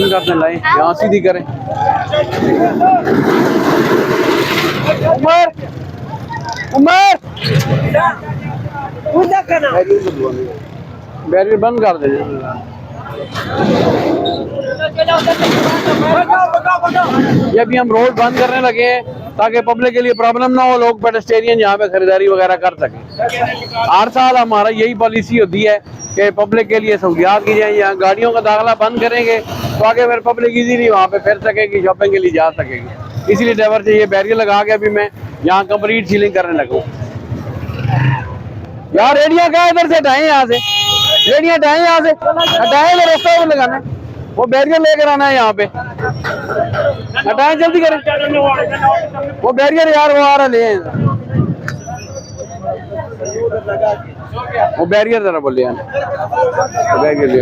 करते लाए यहाँ सीधी करें। उमर उमर बैरियर बंद कर दे। ये अभी हम रोड बंद करने लगे हैं ताकि पब्लिक के लिए प्रॉब्लम ना हो, लोग पेडेस्टेरियन यहाँ पे खरीदारी वगैरह कर सकें। हर साल हमारा यही पॉलिसी होती है कि पब्लिक के लिए सहूलियात की जाए। यहाँ गाड़ियों का दाखिला बंद करेंगे तो आगे फिर पब्लिक इजीली वहाँ पे फिर सकेगी, शॉपिंग के लिए जा सकेगी। इसीलिए ड्राइवर से ये बैरियर लगा के अभी मैं यहाँ कंप्लीट सीलिंग करने लगा। यार रेडियाँ क्या इधर से हटाएं, यहाँ से रेडियाँ हटाएं, यहाँ से हटाएं, वो रास्ता वो लगाना है, वो बैरियर लेकर आना है यहाँ पे, हटाएं जल्दी करें वो बैरियर। यार वो आ रहा ले वो बैरियर जरा बोले यार बैरियर ले